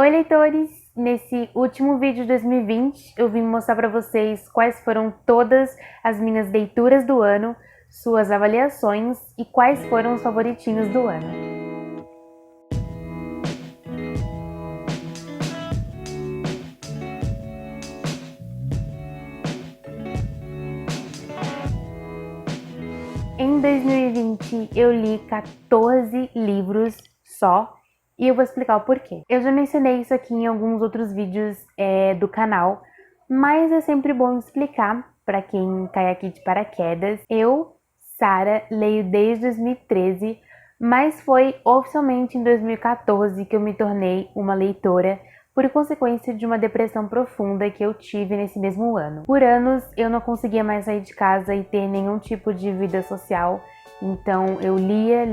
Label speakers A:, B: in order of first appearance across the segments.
A: Oi, leitores! Nesse último vídeo de 2020, eu vim mostrar para vocês quais foram todas as minhas leituras do ano, suas avaliações e quais foram os favoritinhos do ano. Em 2020, eu li 14 livros só. E eu vou explicar o porquê. Eu já mencionei isso aqui em alguns outros vídeos do canal, mas é sempre bom explicar para quem cai aqui de paraquedas. Eu, Sara, leio desde 2013, mas foi oficialmente em 2014 que eu me tornei uma leitora, por consequência de uma depressão profunda que eu tive nesse mesmo ano. Por anos, eu não conseguia mais sair de casa e ter nenhum tipo de vida social, então eu lia.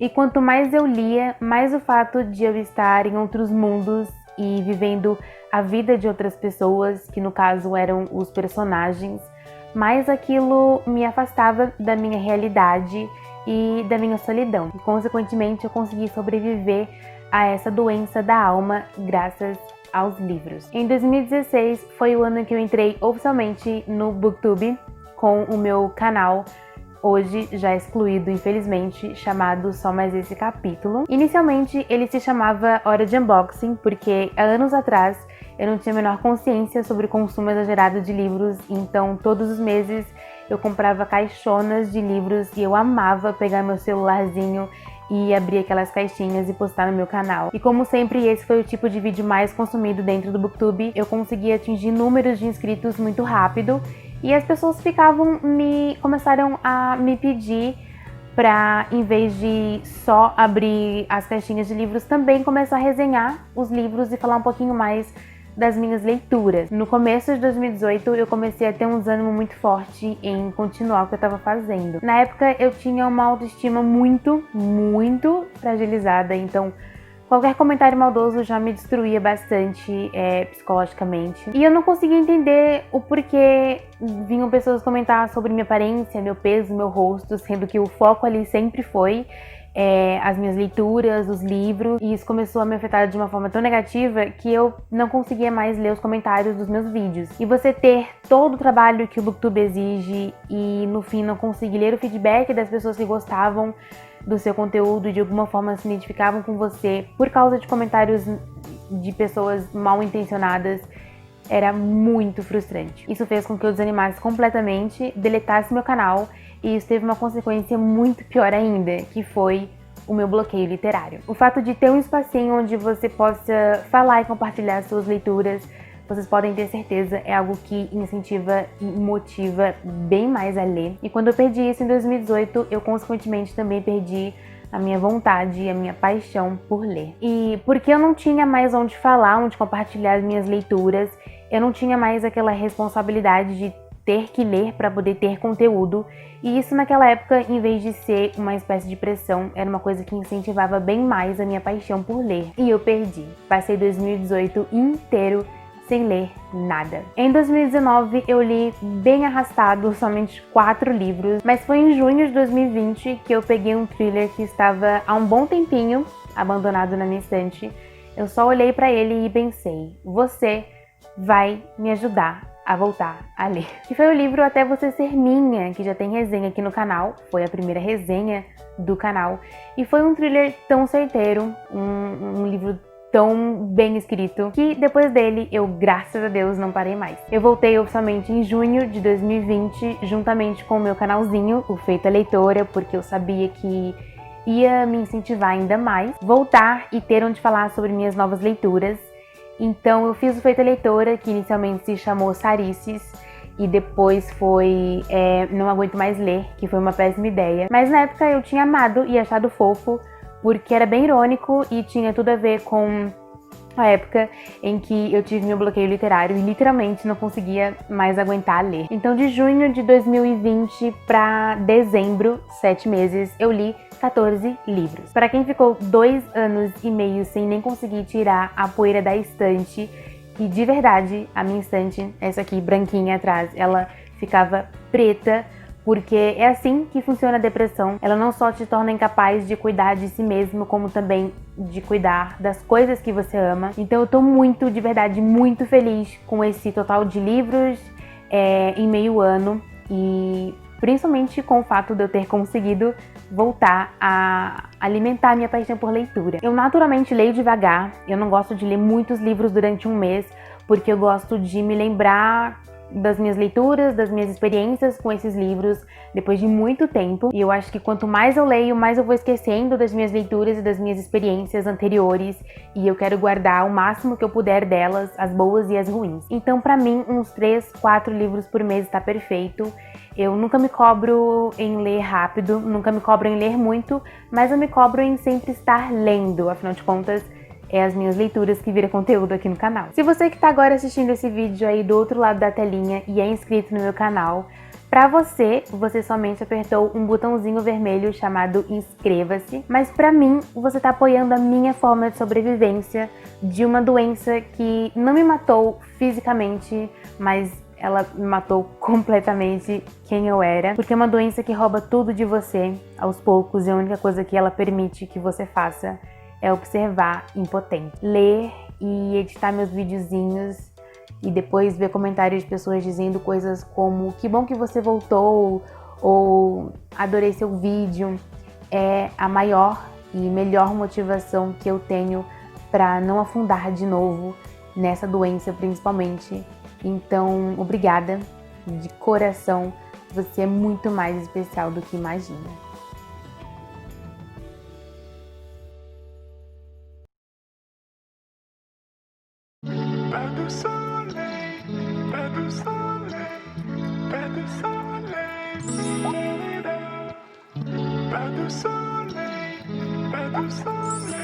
A: E quanto mais eu lia, mais o fato de eu estar em outros mundos e vivendo a vida de outras pessoas, que no caso eram os personagens, mais aquilo me afastava da minha realidade e da minha solidão. E, consequentemente, eu consegui sobreviver a essa doença da alma graças aos livros. Em 2016 foi o ano que eu entrei oficialmente no Booktube com o meu canal, hoje já excluído, infelizmente, chamado Só Mais Esse Capítulo. Inicialmente, ele se chamava Hora de Unboxing, porque há anos atrás eu não tinha a menor consciência sobre o consumo exagerado de livros, então todos os meses eu comprava caixonas de livros e eu amava pegar meu celularzinho e abrir aquelas caixinhas e postar no meu canal. E como sempre, esse foi o tipo de vídeo mais consumido dentro do Booktube. Eu consegui atingir números de inscritos muito rápido e as pessoas começaram a me pedir para, em vez de só abrir as caixinhas de livros, também começar a resenhar os livros e falar um pouquinho mais das minhas leituras. No começo de 2018, eu comecei a ter um desânimo muito forte em continuar o que eu estava fazendo. Na época, eu tinha uma autoestima muito fragilizada, então qualquer comentário maldoso já me destruía bastante psicologicamente. E eu não conseguia entender o porquê vinham pessoas comentar sobre minha aparência, meu peso, meu rosto, sendo que o foco ali sempre foi as minhas leituras, os livros, e isso começou a me afetar de uma forma tão negativa que eu não conseguia mais ler os comentários dos meus vídeos. E você ter todo o trabalho que o Booktube exige e no fim não conseguir ler o feedback das pessoas que gostavam do seu conteúdo e de alguma forma se identificavam com você por causa de comentários de pessoas mal intencionadas, era muito frustrante. Isso fez com que eu desanimasse completamente, deletasse meu canal, e isso teve uma consequência muito pior ainda, que foi o meu bloqueio literário. O fato de ter um espacinho onde você possa falar e compartilhar suas leituras, vocês podem ter certeza, é algo que incentiva e motiva bem mais a ler. E quando eu perdi isso em 2018, eu consequentemente também perdi a minha vontade e a minha paixão por ler. E porque eu não tinha mais onde falar, onde compartilhar as minhas leituras, eu não tinha mais aquela responsabilidade de ter que ler para poder ter conteúdo, e isso naquela época, em vez de ser uma espécie de pressão, era uma coisa que incentivava bem mais a minha paixão por ler. E eu perdi. Passei 2018 inteiro sem ler nada. Em 2019 eu li bem arrastado, somente 4 livros, mas foi em junho de 2020 que eu peguei um thriller que estava há um bom tempinho abandonado na minha estante. Eu só olhei para ele e pensei, você vai me ajudar a voltar a ler. Que foi o livro Até Você Ser Minha, que já tem resenha aqui no canal, foi a primeira resenha do canal, e foi um thriller tão certeiro, um livro tão bem escrito, que depois dele eu, graças a Deus, não parei mais. Eu voltei oficialmente em junho de 2020, juntamente com o meu canalzinho, o Feita Leitora, porque eu sabia que ia me incentivar ainda mais, voltar e ter onde falar sobre minhas novas leituras. Então eu fiz o Feita Leitora, que inicialmente se chamou Sarices, e depois foi Não Aguento Mais Ler, que foi uma péssima ideia. Mas na época eu tinha amado e achado fofo, porque era bem irônico e tinha tudo a ver com a época em que eu tive meu bloqueio literário e literalmente não conseguia mais aguentar ler. Então de junho de 2020 para dezembro, 7 meses, eu li 14 livros. Para quem ficou 2 anos e meio sem nem conseguir tirar a poeira da estante, e de verdade, a minha estante, essa aqui branquinha atrás, ela ficava preta porque é assim que funciona a depressão. Ela não só te torna incapaz de cuidar de si mesmo, como também de cuidar das coisas que você ama. Então eu tô muito, de verdade, muito feliz com esse total de livros em meio ano, e principalmente com o fato de eu ter conseguido voltar a alimentar minha paixão por leitura. Eu naturalmente leio devagar, eu não gosto de ler muitos livros durante um mês, porque eu gosto de me lembrar das minhas leituras, das minhas experiências com esses livros depois de muito tempo. E eu acho que quanto mais eu leio, mais eu vou esquecendo das minhas leituras e das minhas experiências anteriores, e eu quero guardar o máximo que eu puder delas, as boas e as ruins. Então, pra mim, uns 3, 4 livros por mês tá perfeito. Eu nunca me cobro em ler rápido, nunca me cobro em ler muito, mas eu me cobro em sempre estar lendo, afinal de contas, é as minhas leituras que vira conteúdo aqui no canal. Se você que tá agora assistindo esse vídeo aí do outro lado da telinha e é inscrito no meu canal, pra você somente apertou um botãozinho vermelho chamado inscreva-se, mas pra mim, você tá apoiando a minha forma de sobrevivência de uma doença que não me matou fisicamente, mas ela me matou completamente quem eu era, porque é uma doença que rouba tudo de você aos poucos, e a única coisa que ela permite que você faça é observar impotente. Ler e editar meus videozinhos e depois ver comentários de pessoas dizendo coisas como que bom que você voltou ou adorei seu vídeo é a maior e melhor motivação que eu tenho para não afundar de novo nessa doença, principalmente. Então, obrigada de coração, você é muito mais especial do que imagina.
B: Pas de soleil, pas de soleil, pas de soleil, pas de soleil, pas de soleil.